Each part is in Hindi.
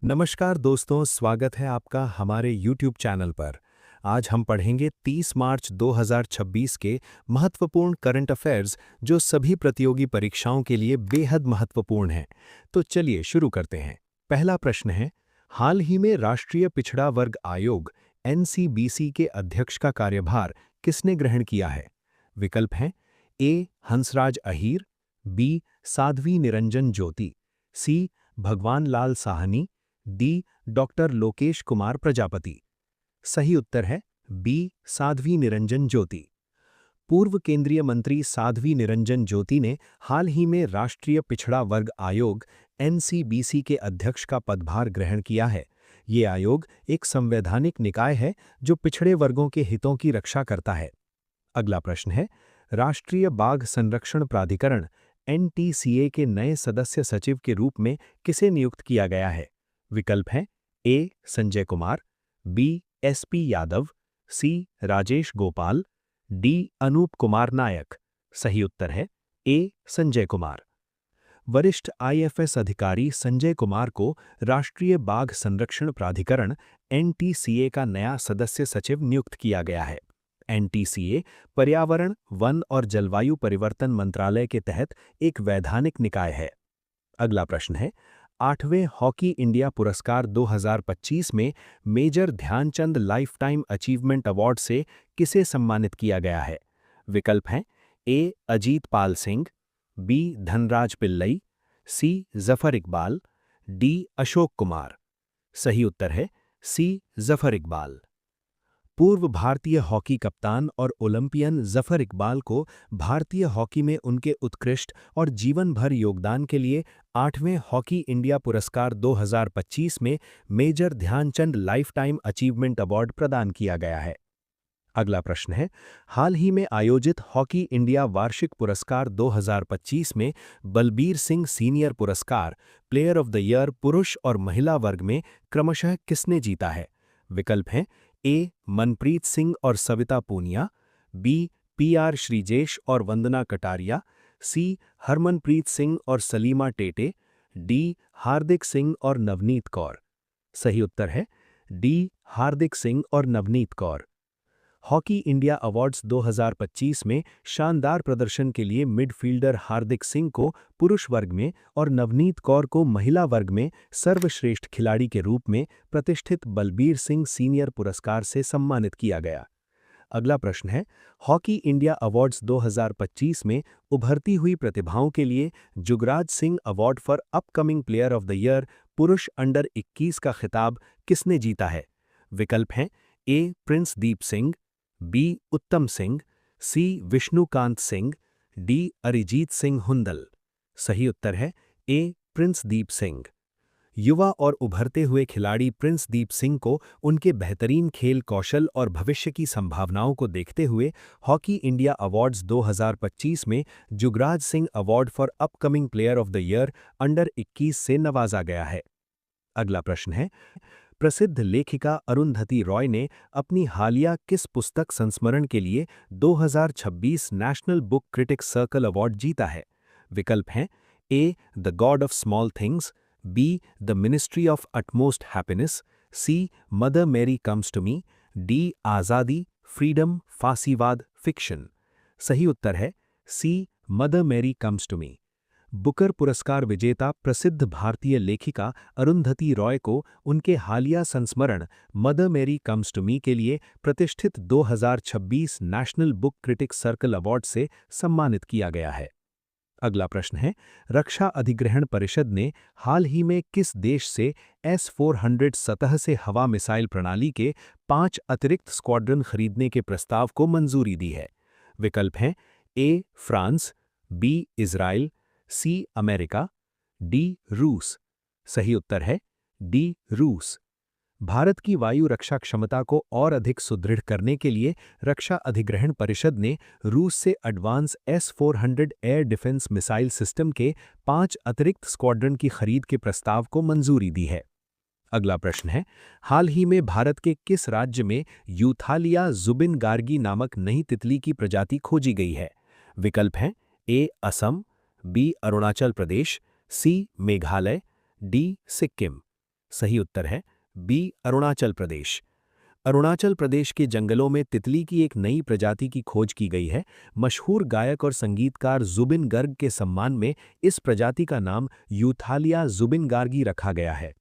नमस्कार दोस्तों, स्वागत है आपका हमारे YouTube चैनल पर। आज हम पढ़ेंगे 30 मार्च 2026 के महत्वपूर्ण करंट अफेयर्स जो सभी प्रतियोगी परीक्षाओं के लिए बेहद महत्वपूर्ण हैं। तो चलिए शुरू करते हैं। पहला प्रश्न है, हाल ही में राष्ट्रीय पिछड़ा वर्ग आयोग NCBC के अध्यक्ष का कार्यभार किसने ग्रहण किया है? विकल्प हैं ए. हंसराज अहीर, बी. साध्वी निरंजन ज्योति, सी. भगवान लाल साहनी, डी. डॉक्टर लोकेश कुमार प्रजापति। सही उत्तर है बी. साध्वी निरंजन ज्योति। पूर्व केंद्रीय मंत्री साध्वी निरंजन ज्योति ने हाल ही में राष्ट्रीय पिछड़ा वर्ग आयोग NCBC के अध्यक्ष का पदभार ग्रहण किया है। ये आयोग एक संवैधानिक निकाय है जो पिछड़े वर्गों के हितों की रक्षा करता है। अगला प्रश्न है, राष्ट्रीय बाघ संरक्षण प्राधिकरण NTCA के नए सदस्य सचिव के रूप में किसे नियुक्त किया गया है? विकल्प हैं ए. संजय कुमार, बी. SP यादव, सी. राजेश गोपाल, डी. अनूप कुमार नायक। सही उत्तर है ए. संजय कुमार। वरिष्ठ IFS अधिकारी संजय कुमार को राष्ट्रीय बाघ संरक्षण प्राधिकरण NTCA का नया सदस्य सचिव नियुक्त किया गया है। NTCA पर्यावरण, वन और जलवायु परिवर्तन मंत्रालय के तहत एक वैधानिक निकाय है। अगला प्रश्न है, 8वें हॉकी इंडिया पुरस्कार 2025 में major Dhyan Chand lifetime achievement award से किसे सम्मानित किया गया है? विकल्प हैं A. Ajit Pal Singh, B. Dhanraj Pillay, C. Zafar Iqbal, D. Ashok Kumar. सही उत्तर है सी. जफर इकबाल। पूर्व भारतीय हॉकी कप्तान और ओलंपियन जफर इकबाल को भारतीय हॉकी में उनके उत्कृष्ट और जीवन भर योगदान के लिए 8वें हॉकी इंडिया पुरस्कार 2025 में major Dhyan Chand lifetime achievement award प्रदान किया गया है। अगला प्रश्न है, हाल ही में आयोजित हॉकी इंडिया वार्षिक पुरस्कार 2025 में बलबीर सिंह सीनियर पुरस्कार प्लेयर ऑफ द ईयर पुरुष और महिला वर्ग में क्रमशः किसने जीता है? विकल्प हैं ए. मनप्रीत सिंह और सविता पूनिया, बी. PR श्रीजेश और वंदना कटारिया, सी. हरमनप्रीत सिंह और सलीमा टेटे, डी. हार्दिक सिंह और नवनीत कौर। सही उत्तर है डी. हार्दिक सिंह और Navneet Kaur. Hockey India awards 2025 में शानदार प्रदर्शन के लिए मिडफील्डर हार्दिक सिंह को पुरुष वर्ग में और नवनीत कौर को महिला वर्ग में सर्वश्रेष्ठ खिलाड़ी के रूप में प्रतिष्ठित बलबीर सिंह सीनियर पुरस्कार से सम्मानित किया गया। अगला प्रश्न है, हॉकी इंडिया अवार्ड्स 2025 में उभरती हुई प्रतिभाओं के लिए Jugraj Singh award for upcoming player of the year पुरुष अंडर 21 का खिताब किसने जीता है? विकल्प हैं ए. Prince Deep Singh, B. उत्तम सिंह, सी. विष्णुकांत सिंह, डी. अरिजीत सिंह हुंदल। सही उत्तर है ए. प्रिंस दीप सिंह। युवा और उभरते हुए खिलाड़ी प्रिंस दीप सिंह को उनके बेहतरीन खेल कौशल और भविष्य की संभावनाओं को देखते हुए हॉकी इंडिया अवार्ड्स 2025 में Jugraj Singh award for upcoming player of the year under 21 से नवाजा गया है। अगला प्रश्न है, प्रसिद्ध लेखिका अरुंधति रॉय ने अपनी हालिया किस पुस्तक संस्मरण के लिए 2026 national book critics circle award जीता है? विकल्प हैं A. The god of small things, B. The ministry of utmost happiness, C. Mother Mary comes to me, D. आज़ादी, फ्रीडम, फांसीवाद, फिक्शन। सही उत्तर है C. Mother Mary comes to me. Booker पुरस्कार विजेता प्रसिद्ध भारतीय लेखिका अरुंधति रॉय को उनके हालिया संस्मरण Mother Mary comes to Me के लिए प्रतिष्ठित 2026 national book critics circle Award से सम्मानित किया गया है। अगला प्रश्न है, रक्षा अधिग्रहण परिषद ने हाल ही में किस देश से S-400 सतह से हवा मिसाइल प्रणाली के 5 अतिरिक्त स्क्वाड्रन खरीदने के प्रस्ताव को मंजूरी दी है? विकल्प हैं A. France, B. Israel, C. America, D. रूस। सही उत्तर है डी. रूस। भारत की वायु रक्षा क्षमता को और अधिक सुदृढ़ करने के लिए रक्षा अधिग्रहण परिषद ने रूस से advance S-400 air defence missile system के 5 अतिरिक्त स्क्वाड्रन की खरीद के प्रस्ताव को मंजूरी दी है। अगला प्रश्न है, हाल ही में भारत के किस राज्य में यूथालिया जुबिन गार्गी नामक नई तितली की प्रजाति खोजी गई है? विकल्प हैं ए. असम, बी. अरुणाचल प्रदेश, सी. मेघालय, डी. सिक्किम। सही उत्तर है बी अरुणाचल प्रदेश। अरुणाचल प्रदेश के जंगलों में तितली की एक नई प्रजाति की खोज की गई है। मशहूर गायक और संगीतकार जुबिन गर्ग के सम्मान में इस प्रजाति का नाम यूथालिया जुबिन गार्गी रखा गया है।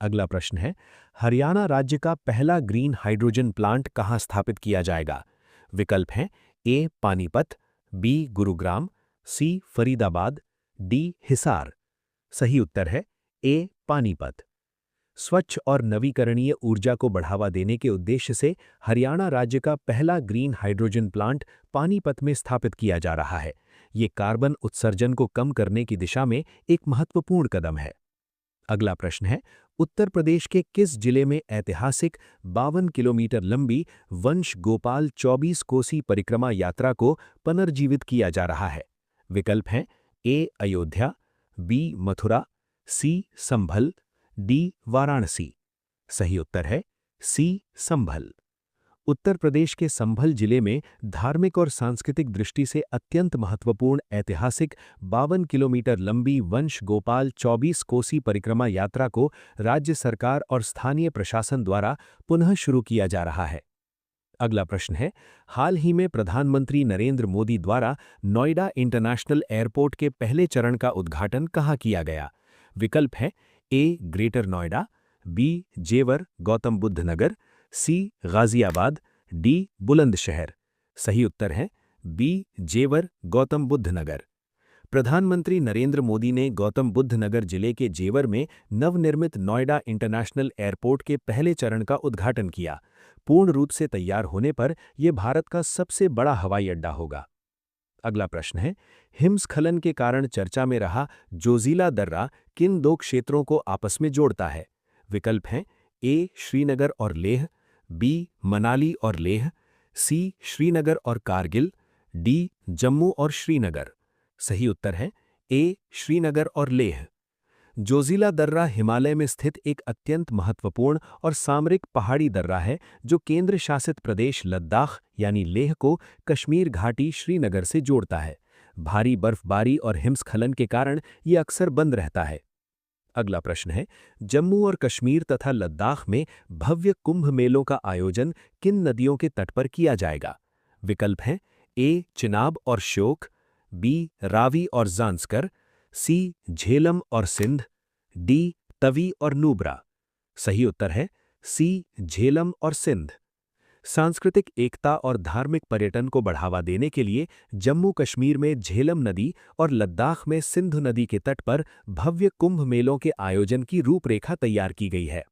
अगला प्रश्न है, हरियाणा राज्य का पहला ग्रीन हाइड्रोजन प्लांट कहाँ स्थापित किया जाएगा? विकल्प हैं ए पानीपत, बी गुरुग्राम, सी फरीदाबाद, डी हिसार। सही उत्तर है ए पानीपत। स्वच्छ और नवीकरणीय ऊर्जा को बढ़ावा देने के उद्देश्य से हरियाणा राज्य का पहला ग्रीन हाइड्रोजन प्लांट पानीपत में स्थापित किया जा रहा है। ये कार्बन उत्सर्जन को कम करने की दिशा में एक महत्वपूर्ण कदम है। अगला प्रश्न है, उत्तर प्रदेश के किस जिले में ऐतिहासिक 52 किलोमीटर लंबी वंश गोपाल 24 कोसी परिक्रमा यात्रा को पुनर्जीवित किया जा रहा है? विकल्प हैं ए अयोध्या, बी मथुरा, सी संभल, डी वाराणसी। सही उत्तर है सी संभल। उत्तर प्रदेश के संभल जिले में धार्मिक और सांस्कृतिक दृष्टि से अत्यंत महत्वपूर्ण ऐतिहासिक 52 किलोमीटर लंबी वंश गोपाल 24 कोसी परिक्रमा यात्रा को राज्य सरकार और स्थानीय प्रशासन द्वारा पुनः शुरू किया जा रहा है। अगला प्रश्न है, हाल ही में प्रधानमंत्री नरेंद्र मोदी द्वारा नोएडा इंटरनेशनल एयरपोर्ट के पहले चरण का उद्घाटन कहाँ किया गया? विकल्प है ए ग्रेटर नोएडा, बी जेवर गौतम बुद्ध नगर, सी गाजियाबाद, डी बुलंदशहर। सही उत्तर है बी जेवर गौतम बुद्ध नगर। प्रधानमंत्री नरेंद्र मोदी ने गौतम बुद्ध नगर जिले के जेवर में नवनिर्मित नोएडा इंटरनेशनल एयरपोर्ट के पहले चरण का उद्घाटन किया। पूर्ण रूप से तैयार होने पर यह भारत का सबसे बड़ा हवाई अड्डा होगा। अगला प्रश्न है, हिमस्खलन के कारण चर्चा में रहा जोजिला दर्रा किन दो क्षेत्रों को आपस में जोड़ता है? विकल्प हैं ए श्रीनगर और लेह, बी मनाली और लेह, सी श्रीनगर और कारगिल, डी जम्मू और श्रीनगर। सही उत्तर है ए श्रीनगर और लेह। जोजिला दर्रा हिमालय में स्थित एक अत्यंत महत्वपूर्ण और सामरिक पहाड़ी दर्रा है जो केंद्र शासित प्रदेश लद्दाख यानी लेह को कश्मीर घाटी श्रीनगर से जोड़ता है। भारी बर्फबारी और हिमस्खलन के कारण ये अक्सर बंद रहता है। अगला प्रश्न है, जम्मू और कश्मीर तथा लद्दाख में भव्य कुंभ मेलों का आयोजन किन नदियों के तट पर किया जाएगा? विकल्प हैं ए चिनाब और श्योक, बी रावी और जांस्कर, सी झेलम और सिंध, डी तवी और नूब्रा। सही उत्तर है सी झेलम और सिंध। सांस्कृतिक एकता और धार्मिक पर्यटन को बढ़ावा देने के लिए जम्मू कश्मीर में झेलम नदी और लद्दाख में सिंधु नदी के तट पर भव्य कुंभ मेलों के आयोजन की रूपरेखा तैयार की गई है।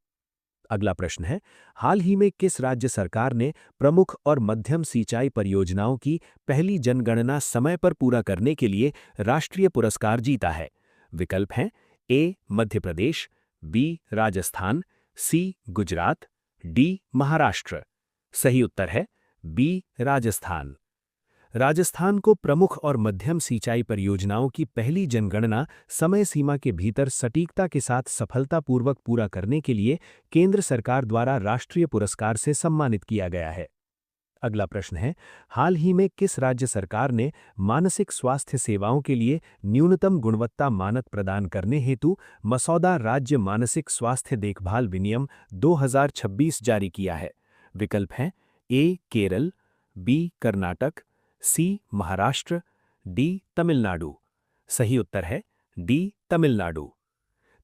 अगला प्रश्न है, हाल ही में किस राज्य सरकार ने प्रमुख और मध्यम सिंचाई परियोजनाओं की पहली जनगणना समय पर पूरा करने के लिए राष्ट्रीय पुरस्कार जीता है? विकल्प हैं ए मध्य प्रदेश, बी राजस्थान, सी गुजरात, डी महाराष्ट्र। सही उत्तर है बी राजस्थान। राजस्थान को प्रमुख और मध्यम सिंचाई परियोजनाओं की पहली जनगणना समय सीमा के भीतर सटीकता के साथ सफलतापूर्वक पूरा करने के लिए केंद्र सरकार द्वारा राष्ट्रीय पुरस्कार से सम्मानित किया गया है। अगला प्रश्न है, हाल ही में किस राज्य सरकार ने मानसिक स्वास्थ्य सेवाओं के लिए न्यूनतम गुणवत्ता मानक प्रदान करने हेतु मसौदा राज्य मानसिक स्वास्थ्य देखभाल विनियम 2026 जारी किया है? विकल्प हैं ए केरल, बी कर्नाटक, सी महाराष्ट्र, डी तमिलनाडु। सही उत्तर है डी तमिलनाडु।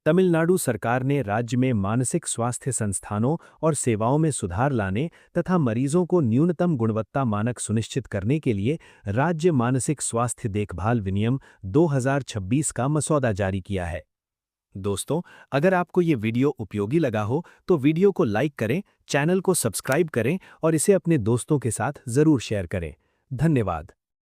तमिलनाडु सरकार ने राज्य में मानसिक स्वास्थ्य संस्थानों और सेवाओं में सुधार लाने तथा मरीजों को न्यूनतम गुणवत्ता मानक सुनिश्चित करने के लिए राज्य मानसिक स्वास्थ्य देखभाल विनियम 2026 का मसौदा जारी किया है। दोस्तों, अगर आपको ये वीडियो उपयोगी लगा हो तो वीडियो को लाइक करें, चैनल को सब्सक्राइब करें और इसे अपने दोस्तों के साथ जरूर शेयर करें। धन्यवाद।